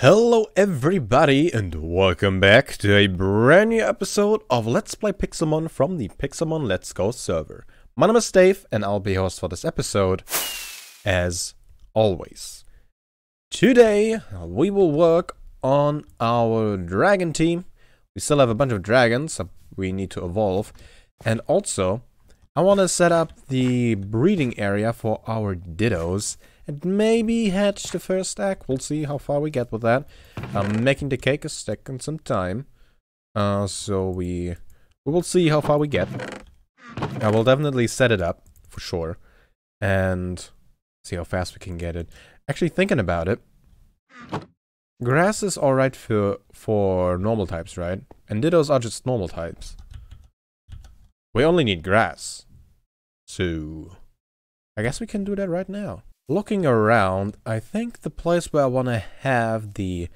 Hello everybody and welcome back to a brand new episode of Let's Play Pixelmon from the Pixelmon Let's Go server. My name is Dave and I'll be host for this episode, as always. Today we will work on our dragon team. We still have a bunch of dragons so we need to evolve. And also, I want to set up the breeding area for our Dittos. And maybe hatch the first stack. We'll see how far we get with that. Making the cake is taking some time. So we will see how far we get. I will definitely set it up, for sure. And see how fast we can get it. Actually, thinking about it, grass is alright for normal types, right? And Dittos are just normal types. We only need grass. So I guess we can do that right now. Looking around, I think the place where I want to have the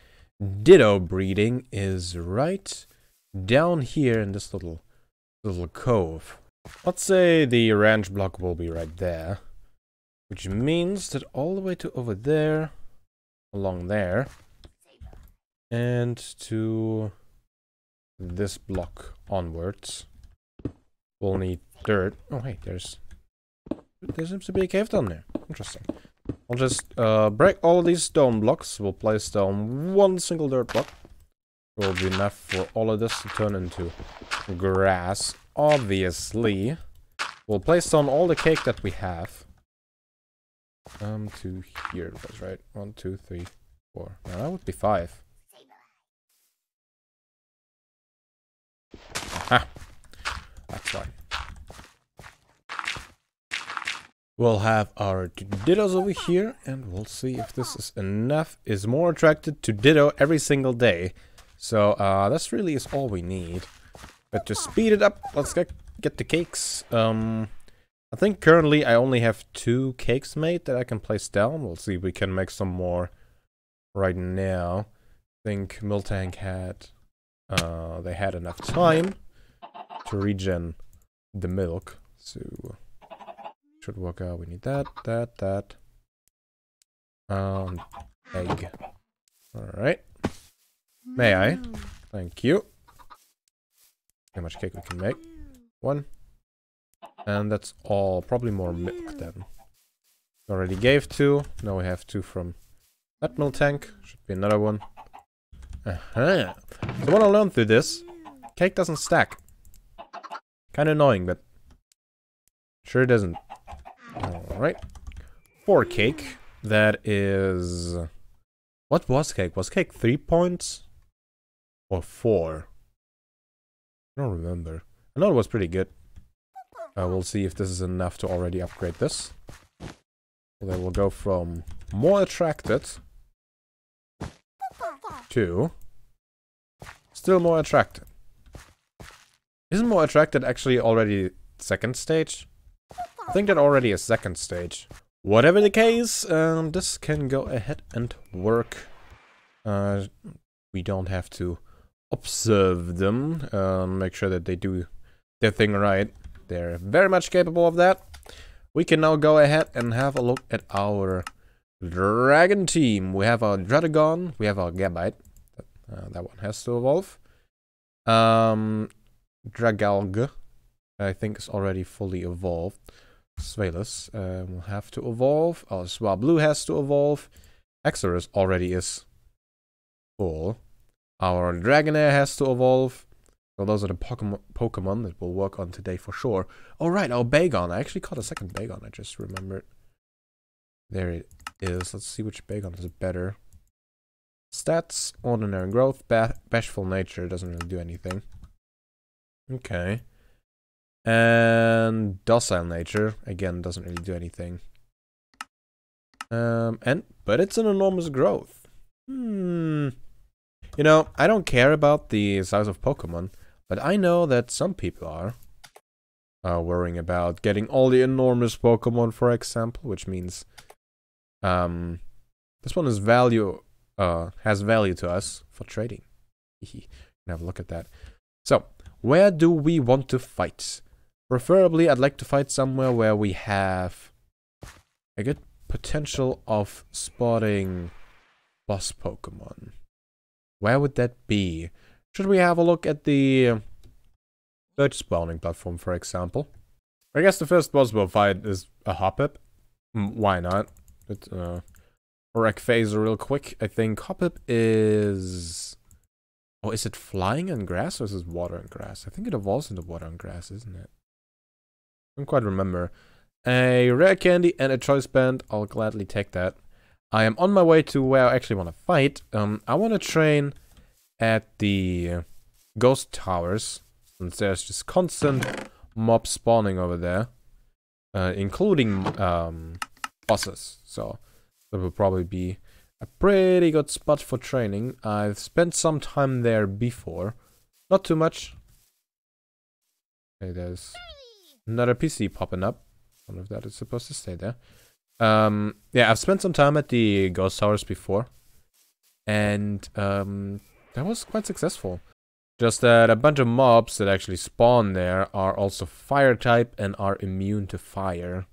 Ditto breeding is right down here in this little cove. Let's say the ranch block will be right there, which means that all the way to over there, along there, and to this block onwards, we'll need dirt. Oh hey, there seems to be a cave down there. Interesting. I'll just break all these stone blocks. We'll place down one single dirt block. It will be enough for all of this to turn into grass. Obviously, we'll place down all the cake that we have. To here it was, right? 1, 2, 3, 4. Now that would be 5. Aha! That's fine. We'll have our Dittos over here, and we'll see if this is enough. Is more attracted to Ditto every single day. So, this really is all we need. But to speed it up, let's get the cakes. I think currently I only have 2 cakes made that I can place down. We'll see if we can make some more right now. I think Miltank had, they had enough time to regen the milk. So should work out. We need that. Egg. Alright. May I? Thank you. How much cake we can make? 1. And that's all. Probably more milk then. Already gave 2. Now we have 2 from that milk tank. Should be another one. So what I learned through this, cake doesn't stack. Kinda annoying, but sure doesn't. Alright. 4 cake. That is... What was cake? Was cake 3 points? Or 4? I don't remember. I know it was pretty good. We'll see if this is enough to already upgrade this. Then we'll go from more attracted to still more attracted. Isn't more attracted actually already second stage? I think that already is second stage. Whatever the case, this can go ahead and work. We don't have to observe them. Make sure that they do their thing right. They're very much capable of that. We can now go ahead and have a look at our dragon team. We have our Dragon, we have our Gabite. That one has to evolve. Dragalg, I think, is already fully evolved. Svalus will have to evolve. Our Swablu has to evolve. Exorus already is full. Our Dragonair has to evolve. So those are the Pokemon that we'll work on today for sure. Alright, our Bagon. I actually caught a second Bagon, I just remembered. There it is. Let's see which Bagon is better. Stats, ordinary growth, bashful nature, doesn't really do anything. Okay. And docile nature, again, doesn't really do anything. But it's an enormous growth. You know, I don't care about the size of Pokemon, but I know that some people are worrying about getting all the enormous Pokemon, for example, which means this one is has value to us for trading. Have a look at that. So, where do we want to fight? Preferably, I'd like to fight somewhere where we have a good potential of spotting boss Pokemon. Where would that be? Should we have a look at the bird spawning platform, for example? I guess the first boss we'll fight is a Hoppip. Why not? Wreck Phaser real quick. I think Hoppip is... Oh, is it flying in grass or is it water and grass? I think it evolves into water and grass, isn't it? I don't quite remember. A rare candy and a choice band. I'll gladly take that. I am on my way to where I actually want to fight. I want to train at the ghost towers, since there's just constant mob spawning over there, including bosses. So that will probably be a pretty good spot for training. I've spent some time there before, not too much. Okay, there's another PC popping up. I don't know if that is supposed to stay there. Yeah, I've spent some time at the ghost towers before, and that was quite successful. Just that a bunch of mobs that actually spawn there are also fire type and are immune to fire,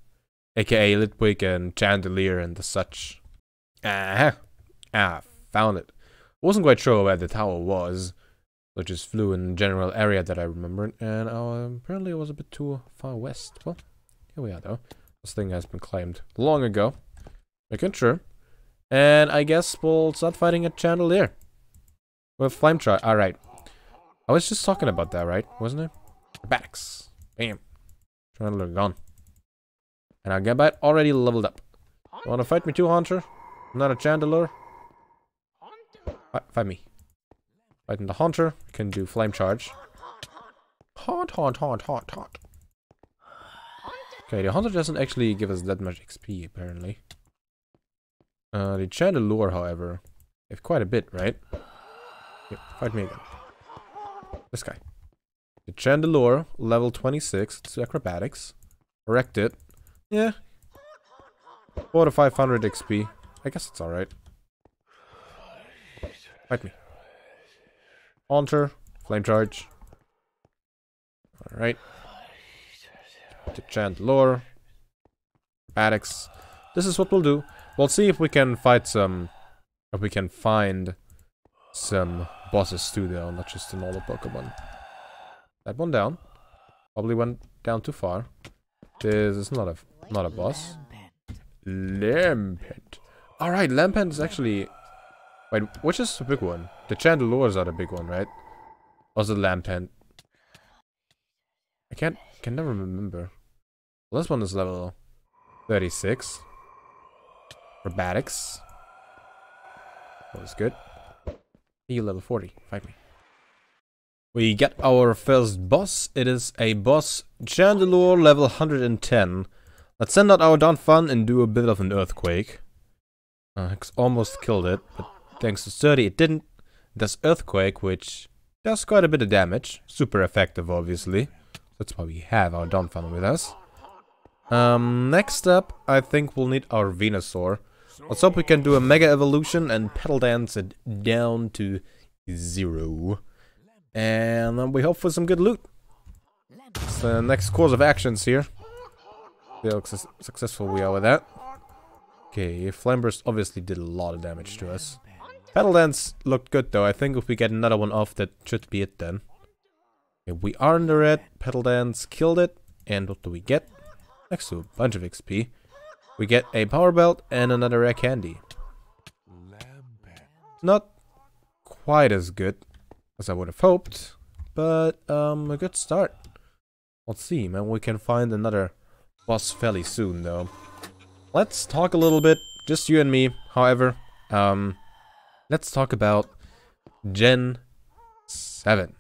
aka Litwick and Chandelier and the such. Found it. Wasn't quite sure where the tower was, so just flew in the general area that I remembered, and apparently it was a bit too far west. Well, here we are though. This thing has been claimed long ago. Making sure. And I guess we'll start fighting a Chandelier with Flame Charge. Alright. I was just talking about that, right? Wasn't it? Backs. Bam. Chandelier gone. And our Gambite already leveled up. You wanna fight me too, Hunter? I'm not a Chandelier. Fight me. Fighting the Hunter. Can do Flame Charge. Haunt. Okay, the Hunter doesn't actually give us that much XP, apparently. The Chandelure, however, have quite a bit, right? Here, fight me again. This guy. The Chandelure, level 26, it's acrobatics. Wrecked it. Yeah. 400 to 500 XP. I guess it's alright. Fight me. Haunter, Flame Charge. Alright. The Chandelure. Acrobatics. This is what we'll do. We'll see if we can fight some... If we can find some bosses too, though, not just the normal Pokemon. That one down. Probably went down too far. This is not a boss. Lampent. Alright, Lampent is actually... Wait, which is the big one? The Chandelures are the big one, right? Or is it Lampent? I can never remember. Well, this one is level 36. Acrobatics. That was good. You level 40. Fight me. We get our first boss. It is a boss Chandelure level 110. Let's send out our Donphan and do a bit of an earthquake. Almost killed it, but thanks to Sturdy it didn't. It does earthquake, which does quite a bit of damage. Super effective, obviously. That's why we have our Donphan with us. Next up, I think we'll need our Venusaur. Let's hope we can do a Mega Evolution and Petal Dance it down to 0. And then we hope for some good loot. It's the next course of actions here. See how successful we are with that. Okay, Flame Burst obviously did a lot of damage to us. Petal Dance looked good though. I think if we get another one off, that should be it then. Okay, we are in the red. Petal Dance killed it. And what do we get? Next to a bunch of XP. We get a Power Belt and another rare candy. Not quite as good as I would have hoped, but a good start. Let's see, man. We can find another boss fairly soon, though. Let's talk a little bit, just you and me. However, let's talk about Gen 7.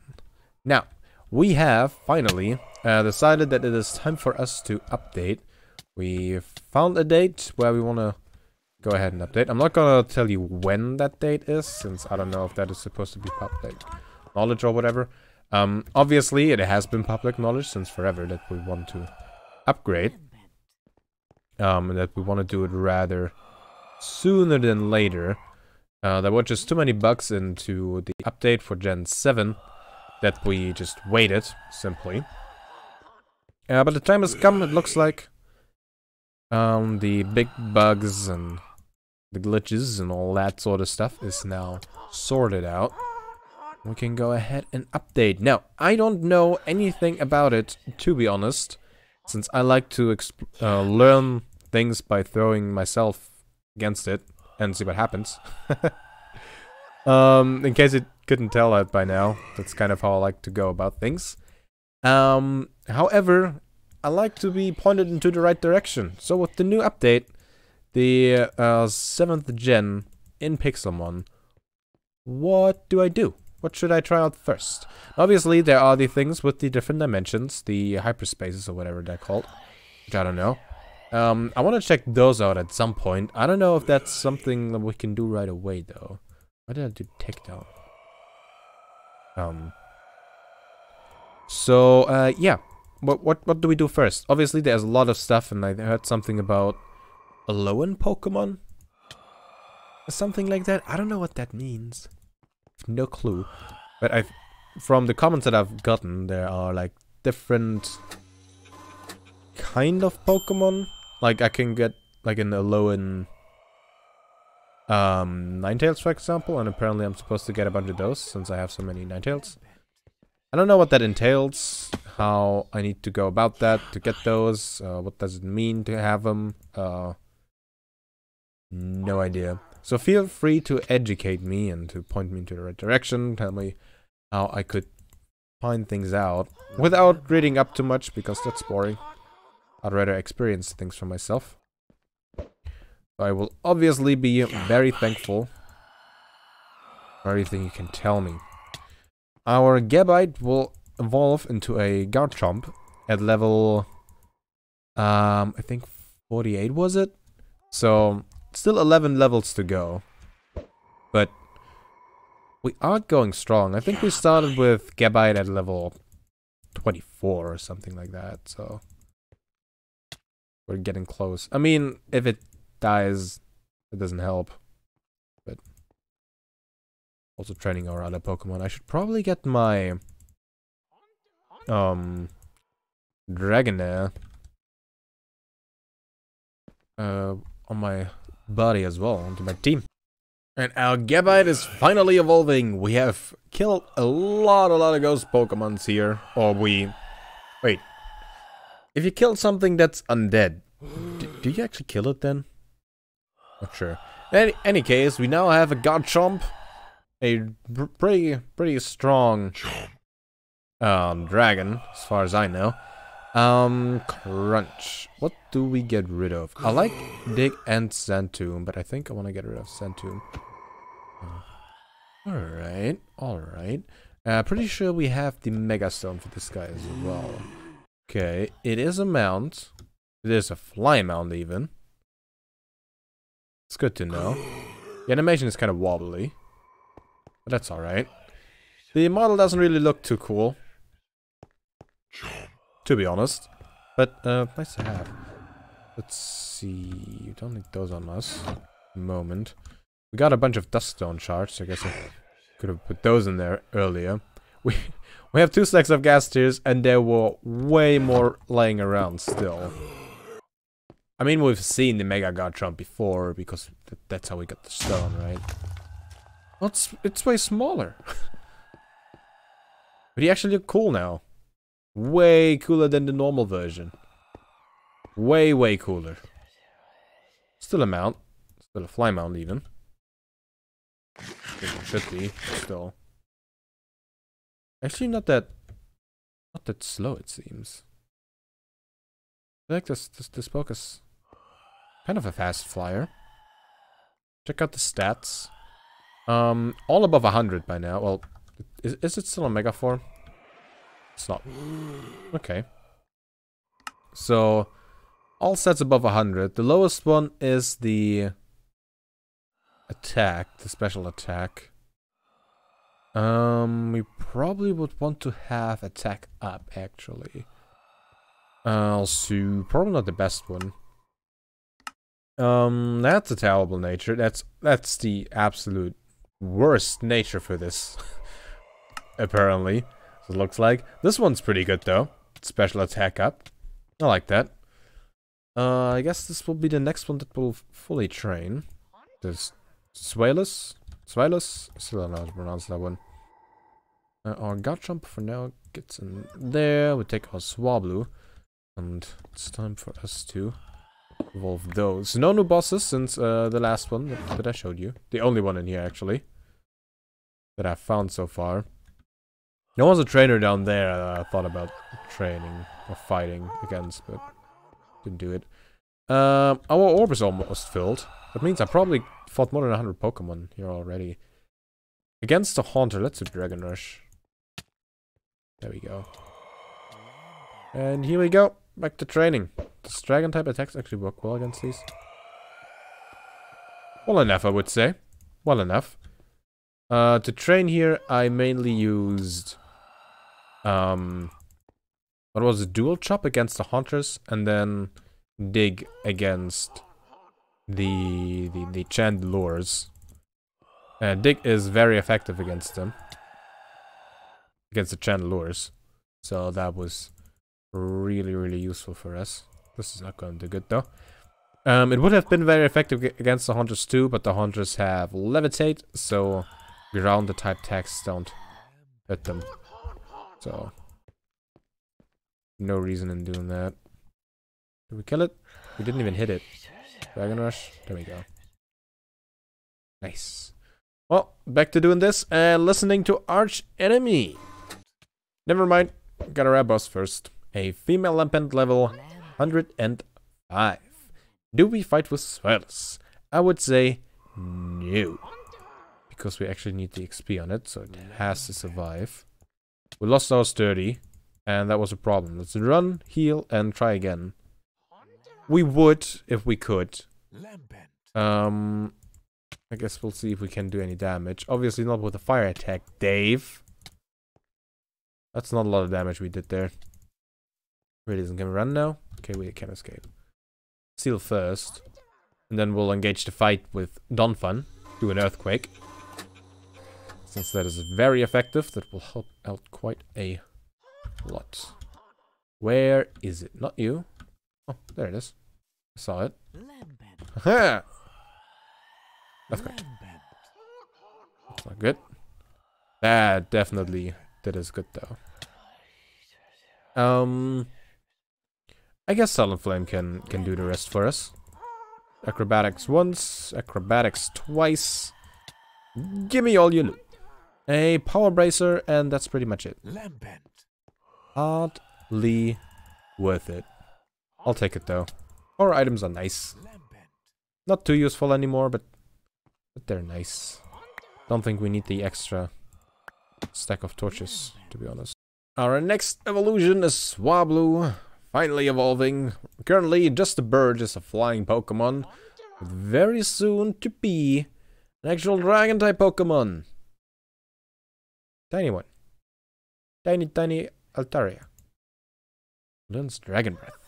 Now, we have finally decided that it is time for us to update. We found a date where we want to go ahead and update. I'm not going to tell you when that date is, since I don't know if that is supposed to be public knowledge or whatever. Obviously, it has been public knowledge since forever that we want to upgrade. That we want to do it rather sooner than later. There were just too many bugs into the update for Gen 7 that we just waited, simply. But the time has come, it looks like. The big bugs and the glitches and all that sort of stuff is now sorted out. We can go ahead and update. Now, I don't know anything about it, to be honest, since I like to learn things by throwing myself against it and see what happens. In case you couldn't tell that by now, that's kind of how I like to go about things. However, I like to be pointed into the right direction. So with the new update, the 7th gen in Pixelmon, what do I do? What should I try out first? Obviously, there are the things with the different dimensions, the hyperspaces or whatever they're called, which I don't know. I want to check those out at some point. I don't know if that's something that we can do right away, though. Why did I do takedown? Yeah. What do we do first? Obviously, there's a lot of stuff, and I heard something about a low-end Pokemon? Something like that. I don't know what that means. No clue. But from the comments that I've gotten, there are like different kind of Pokemon. Like I can get like in a low-end Ninetales, for example, and apparently I'm supposed to get a bunch of those since I have so many Ninetales. I don't know what that entails, how I need to go about that to get those, what does it mean to have them, no idea. So feel free to educate me and to point me into the right direction, tell me how I could find things out without reading up too much, because that's boring. I'd rather experience things for myself. I will obviously be very thankful for everything you can tell me. Our Gabite will evolve into a Garchomp at level, I think 48 was it? So, still 11 levels to go. But, we are going strong. I think we started with Gabite at level 24 or something like that, so... we're getting close. I mean, if it dies, it doesn't help. But... also training our other Pokemon. I should probably get my... Dragonair... on my body as well, onto my team. And our Gabite is finally evolving. We have killed a lot of ghost Pokemons here. Or we... wait. If you kill something that's undead, do you actually kill it then? Not sure. In any case, we now have a Garchomp. A pretty strong dragon, as far as I know. Crunch. What do we get rid of? I like Dig and Sandtomb, but I think I want to get rid of Sandtomb. Alright. Pretty sure we have the Mega Stone for this guy as well. Okay, it is a mount. It is a fly mount even. It's good to know. The animation is kind of wobbly. But that's alright. The model doesn't really look too cool, to be honest. But, nice to have. Let's see... don't need those on us. Moment. We got a bunch of Duststone shards, so I guess I could have put those in there earlier. We have 2 stacks of gas tiers, and there were way more laying around still. I mean, we've seen the Mega Garchomp before, because that's how we got the stone, right? Well, it's way smaller. But he actually look cool now. Way cooler than the normal version. Way cooler. Still a mount. Still a fly mount even. I think it should be, still. Actually not that slow, it seems. I feel like this poke is kind of a fast flyer. Check out the stats. All above 100 by now. Well, is it still a mega form? It's not. Okay. So, all stats above 100. The lowest one is the attack, the special attack. We probably would want to have attack up, actually. Also, probably not the best one. That's a terrible nature. That's the absolute worst nature for this. Apparently. So it looks like. This one's pretty good though. Special attack up. I like that. I guess this will be the next one that will fully train. There's Swalus? Swalus? Still don't know how to pronounce that one. Our Garchomp for now gets in there. We take our Swablu. And it's time for us to evolve those. No new bosses since the last one that I showed you. The only one in here, actually. That I've found so far. There was a trainer down there that I thought about training or fighting against, but didn't do it. Our orb is almost filled. That means I probably fought more than 100 Pokemon here already. Against the Haunter, let's do Dragon Rush. There we go. And here we go. Back to training. Does Dragon type attacks actually work well against these? Well enough, I would say. Well enough. To train here, I mainly used... what was it? Dual Chop against the Haunters, and then Dig against the Chandelures. Dig is very effective against them. Against the Chandelures. So that was really useful for us. This is not going to do good though. It would have been very effective against the Hunters too, but the Hunters have Levitate, so ground the type attacks don't hit them. So no reason in doing that. Did we kill it? We didn't even hit it. Dragon Rush. There we go. Nice. Well, back to doing this and listening to Arch Enemy. Never mind. Gotta grab boss first. A female Lampent level 105. Do we fight with Swells? I would say no. Because we actually need the XP on it, so it has to survive. We lost our sturdy, and that was a problem. Let's run, heal, and try again. We would, if we could. I guess we'll see if we can do any damage. Obviously not with a fire attack, Dave. That's not a lot of damage we did there. Really isn't gonna run now? Okay, we can escape. Seal first. And then we'll engage the fight with Donphan. Do an Earthquake. Since that is very effective, that will help out quite a lot. Where is it? Not you. Oh, there it is. I saw it. Aha! Earthquake. That's not good. That definitely did us good though. I guess Talonflame can do the rest for us. Acrobatics once, acrobatics twice. Gimme all you loot. A power bracer, and that's pretty much it. Hardly worth it. I'll take it though. Our items are nice. Not too useful anymore, but they're nice. Don't think we need the extra stack of torches, to be honest. Our next evolution is Swablu. Finally evolving. Currently just a bird, just a flying Pokemon. But very soon to be an actual dragon type Pokemon. Tiny one. Tiny Altaria. Learns Dragon Breath.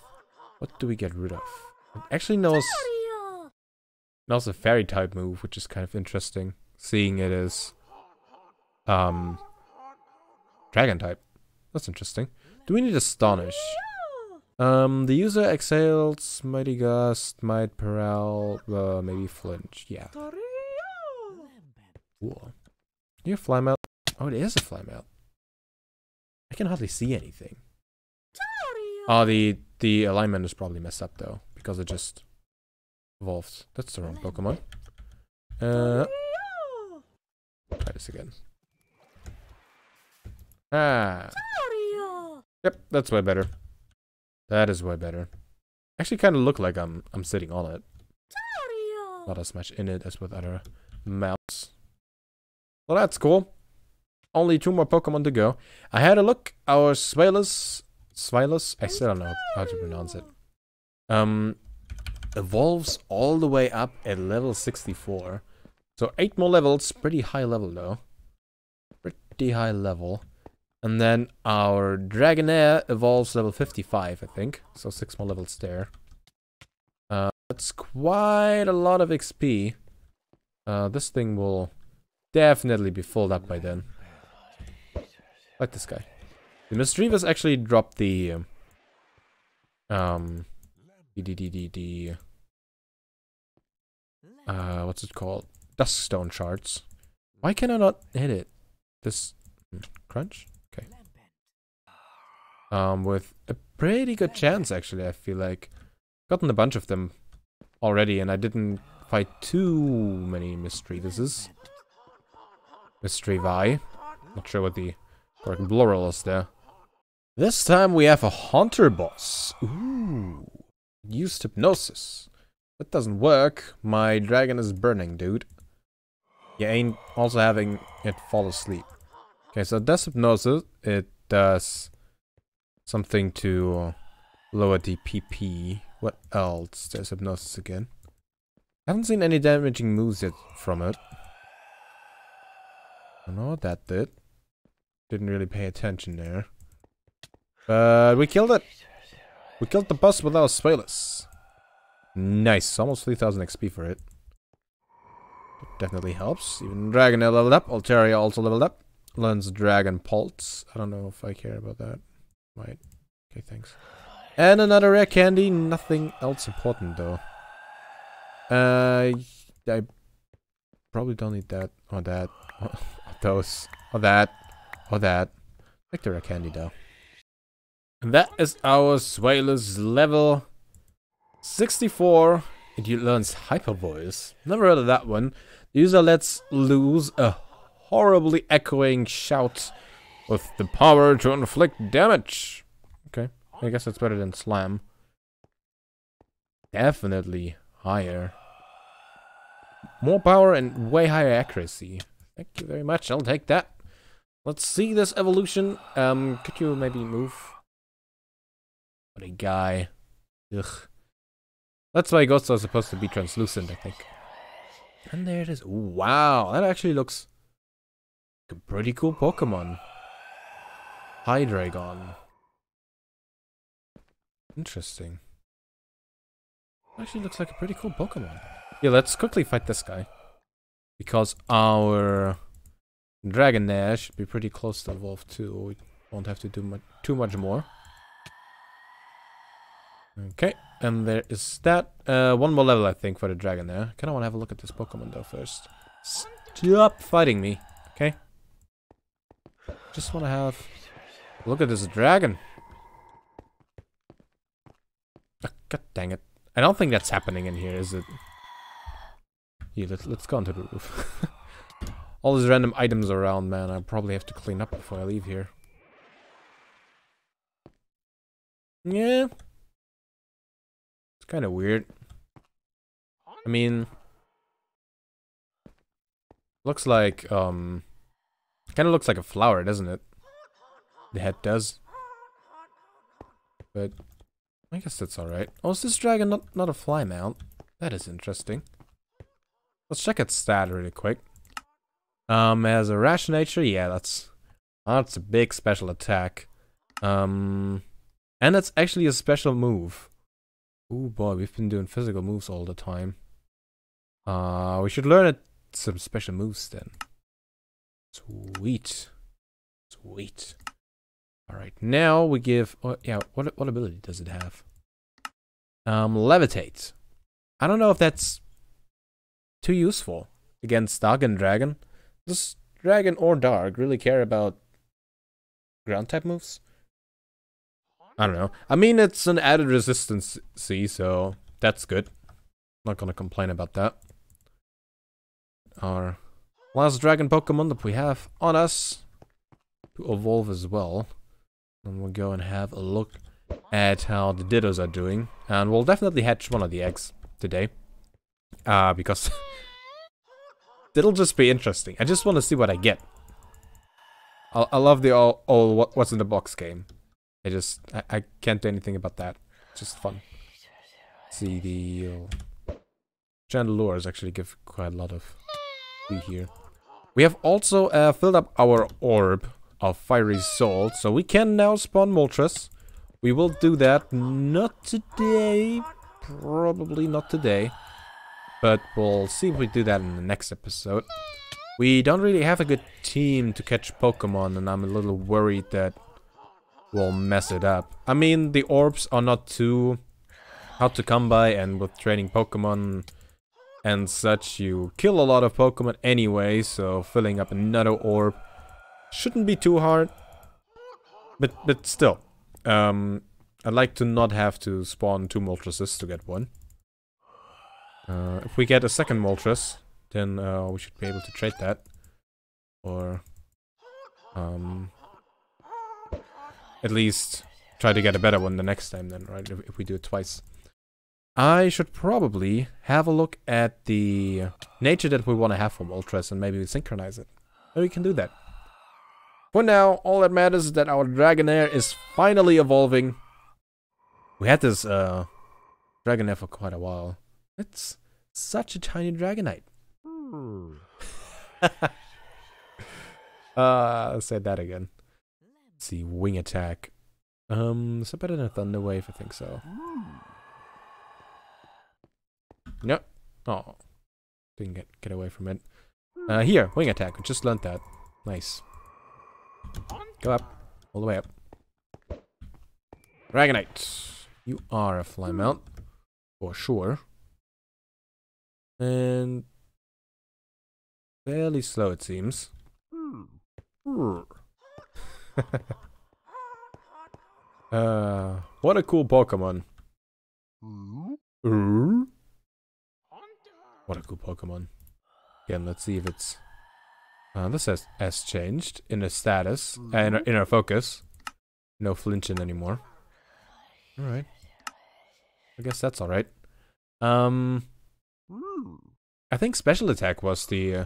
What do we get rid of? It actually knows a fairy type move, which is kind of interesting. Seeing it as dragon type. That's interesting. Do we need Astonish? The user exhales Mighty Gust, Might Paral, maybe Flinch. Yeah. Cool. Can you fly mount? Oh, it is a fly mount. I can hardly see anything. Oh, the alignment is probably messed up though, because it just evolved. That's the wrong Pokemon. Try this again. Ah. Yep, that's way better. That is way better. Actually kind of look like I'm sitting on it. Not as much in it as with other mounts. Well, that's cool. Only 2 more Pokemon to go. I had a look. Our Swalus, I still don't know how to pronounce it. Evolves all the way up at level 64. So 8 more levels. Pretty high level though. Pretty high level. And then our Dragonair evolves level 55, I think. So 6 more levels there. That's quite a lot of XP. This thing will definitely be filled up by then. Like this guy. The Mischievous actually dropped the what's it called? Duskstone shards. Why can I not hit it? This crunch? Okay. With a pretty good chance actually, I feel like. Gotten a bunch of them already and I didn't fight too many mystery. This is Mystery Vi. Not sure what the correct plural is there. This time we have a hunter boss. Ooh. Used hypnosis. That doesn't work. My dragon is burning, dude. You ain't also having it fall asleep. Okay, so it does hypnosis. It does something to lower the PP. What else? There's hypnosis again. I haven't seen any damaging moves yet from it. I don't know what that did. Didn't really pay attention there. But we killed it. We killed the boss with our Swalus. Nice. Almost 3000 XP for it. Definitely helps. Even Dragonite leveled up. Altaria also leveled up. Learns Dragon Pulse. I don't know if I care about that. Might. Okay, thanks. And another rare candy. Nothing else important though. I probably don't need that. Or that. Or those. Or that. Or that. Like the rare candy though. And that is our Swalus level 64. And he learns Hyper Voice. Never heard of that one. The user lets loose a horribly echoing shout with the power to inflict damage. Okay, I guess that's better than Slam. Definitely higher. More power and way higher accuracy. Thank you very much, I'll take that. Let's see this evolution. Could you maybe move? What a guy. Ugh. That's why ghosts are supposed to be translucent, I think. And there it is. Wow, that actually looks like a pretty cool Pokemon. Hydreigon. Interesting. Actually looks like a pretty cool Pokemon. Yeah, let's quickly fight this guy. Because our Dragonair should be pretty close to evolve too. We won't have to do too much more. Okay, and there is that. One more level, I think, for the Dragonair. Kinda wanna have a look at this Pokemon though first. Stop fighting me, okay? Just wanna have a look at this dragon. Oh, God dang it. I don't think that's happening in here, is it? Here, let's go onto the roof. All these random items around, man. I probably have to clean up before I leave here. Yeah. It's kind of weird. I mean, looks like, kind of looks like a flower, doesn't it? The head does. But I guess that's alright. Oh, is this dragon not a fly mount? That is interesting. Let's check its stat really quick. Has a rash nature, yeah, that's a big special attack. And that's actually a special move. Oh boy, we've been doing physical moves all the time. We should learn some special moves then. Sweet. Sweet. Alright, now we give... Oh, yeah, what ability does it have? Levitate. I don't know if that's too useful against Dark and Dragon. Does Dragon or Dark really care about ground type moves? I don't know. I mean, it's an added resistance, see, so that's good. Not gonna complain about that. Our last Dragon Pokemon that we have on us to evolve as well. And we'll go and have a look at how the Dittos are doing. And we'll definitely hatch one of the eggs today. Because it'll just be interesting. I just want to see what I get. I love the all what's in the box game. I can't do anything about that. It's just fun. See, the Chandelures actually give quite a lot of food here. We have also filled up our orb of Fiery Soul, so we can now spawn Moltres. We will do that, not today, probably not today, but we'll see if we do that in the next episode. We don't really have a good team to catch Pokemon, and I'm a little worried that we'll mess it up. I mean, the orbs are not too hard to come by, and with training Pokemon, and such, you kill a lot of Pokemon anyway, so filling up another orb shouldn't be too hard. But still, I'd like to not have to spawn 2 Moltres to get one. If we get a second Moltres, then we should be able to trade that. Or at least try to get a better one the next time then, right? If we do it twice. I should probably have a look at the nature that we want to have for Moltres and maybe we synchronize it. Maybe we can do that. For now, all that matters is that our Dragonair is finally evolving. We had this Dragonair for quite a while. It's such a tiny Dragonite. Say that again. Let's see, wing attack. Is it better than a Thunder Wave? I think so. Nope. Oh, didn't get away from it. Here, wing attack. We just learned that. Nice. Go up, all the way up. Dragonite, you are a fly mount for sure, and fairly slow it seems. What a cool Pokemon. What a cool Pokemon. Again, let's see if it's... this has changed in the status, in our focus. No flinching anymore. Alright. I guess that's alright. I think special attack was the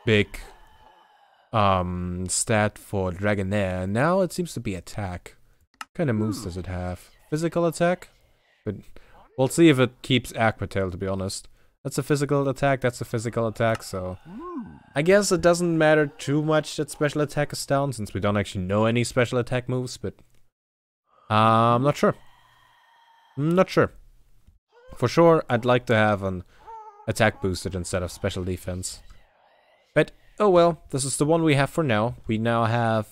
big stat for Dragonair. Now it seems to be attack. What kind of moves does it have? Physical attack? But we'll see if it keeps Aqua Tail, to be honest. That's a physical attack, that's a physical attack, so... I guess it doesn't matter too much that special attack is down, since we don't actually know any special attack moves, but... I'm not sure. I'm not sure. For sure, I'd like to have an attack boosted instead of special defense. But, oh well, this is the one we have for now. We now have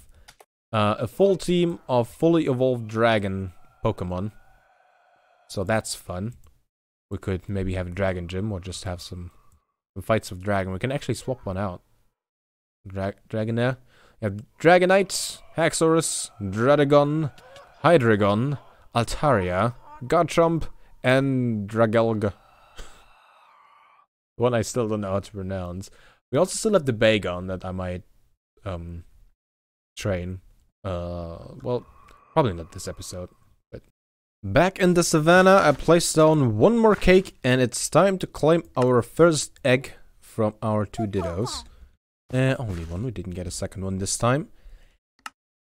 a full team of fully evolved dragon Pokemon. So that's fun. We could maybe have a dragon gym or just have some fights with dragon. We can actually swap one out. Dragonair. We have Dragonite, Haxorus, Dradagon, Hydreigon, Altaria, Garchomp, and Dragelg. One I still don't know how to pronounce. We also still have the Bagon that I might train. Well, probably not this episode. Back in the savannah, I placed down one more cake, and it's time to claim our first egg from our 2 Dittos. Only one, we didn't get a second one this time.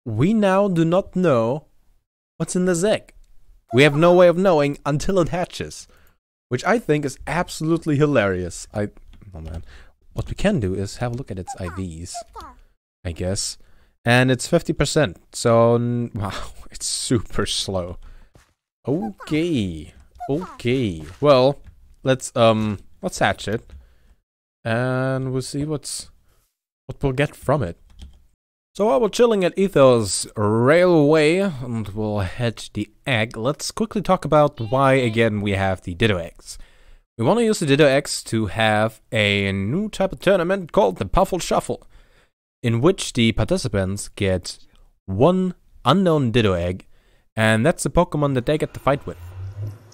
We now do not know what's in this egg. We have no way of knowing until it hatches, which I think is absolutely hilarious. Oh man. What we can do is have a look at its IVs, I guess. And it's 50%, so wow, it's super slow. Okay. Okay. Well, let's hatch it. And we'll see what we'll get from it. So while we're chilling at Ethos Railway and we'll hatch the egg, let's quickly talk about why again we have the Ditto eggs. We want to use the Ditto eggs to have a new type of tournament called the Puffle Shuffle, in which the participants get one unknown Ditto egg. And that's the Pokemon that they get to fight with.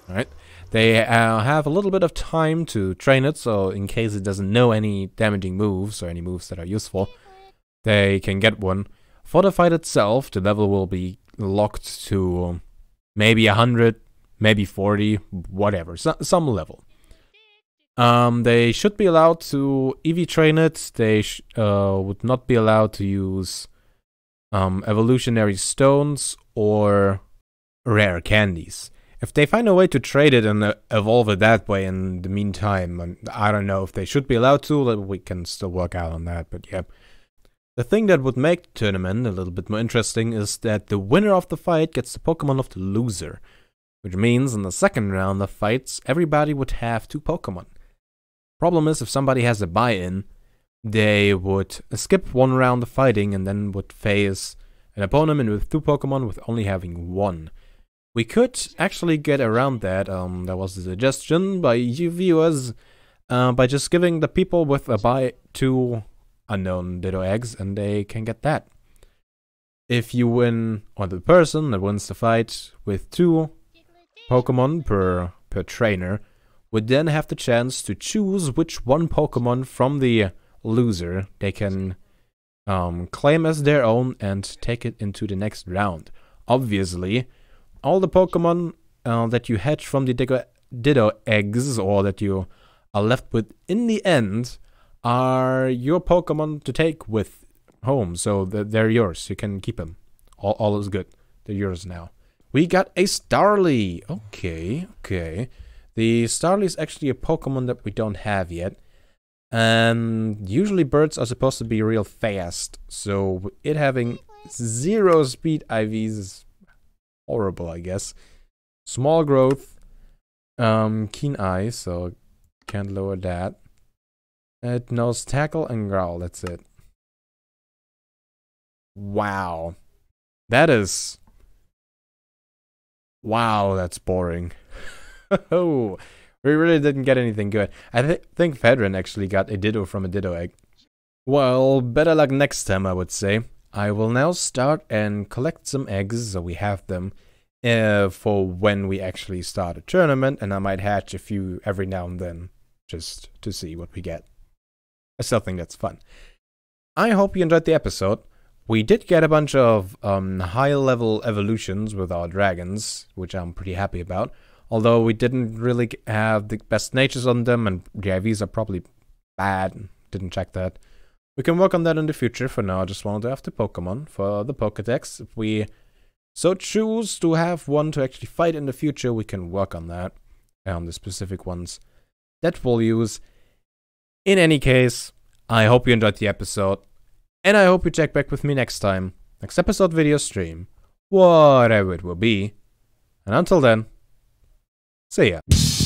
Alright? They have a little bit of time to train it, so in case it doesn't know any damaging moves or any moves that are useful, they can get one. For the fight itself, the level will be locked to maybe 100, maybe 40, whatever, some level. They should be allowed to EV train it. They would not be allowed to use evolutionary stones or rare candies. If they find a way to trade it and evolve it that way in the meantime, I don't know if they should be allowed to, we can still work out on that, but yeah. The thing that would make the tournament a little bit more interesting is that the winner of the fight gets the Pokemon of the loser, which means in the second round of fights, everybody would have 2 Pokemon. Problem is, if somebody has a buy-in, they would skip one round of fighting and then would face an opponent with 2 Pokemon with only having 1. We could actually get around that. That was a suggestion by you viewers. by just giving the people with a buy 2 unknown Ditto eggs, and they can get that. If you win, or the person that wins the fight with 2 Pokemon per trainer, would then have the chance to choose which one Pokemon from the loser they can claim as their own and take it into the next round. Obviously, all the Pokemon that you hatch from the Ditto eggs, or that you are left with in the end, are your Pokemon to take with home. So they're yours. You can keep them. All is good. They're yours now. We got a Starly. Okay. The Starly is actually a Pokemon that we don't have yet. And usually birds are supposed to be real fast. So it having 0 speed IVs is horrible, I guess. Small growth. Keen eye, so can't lower that. It knows tackle and growl, that's it. Wow. That's boring. Oh, we really didn't get anything good. I think Fedrin actually got a Ditto from a Ditto egg. Well, better luck next time, I would say. I will now start and collect some eggs, so we have them for when we actually start a tournament, and I might hatch a few every now and then, just to see what we get. I still think that's fun. I hope you enjoyed the episode. We did get a bunch of high-level evolutions with our dragons, which I'm pretty happy about. Although we didn't really have the best natures on them, and the IVs are probably bad. Didn't check that. We can work on that in the future. For now, I just wanted to have the Pokemon for the Pokedex. If we so choose to have one to actually fight in the future, we can work on that. The specific ones that we'll use. In any case, I hope you enjoyed the episode. And I hope you check back with me next time. Next episode, video, stream. Whatever it will be. And until then, see ya.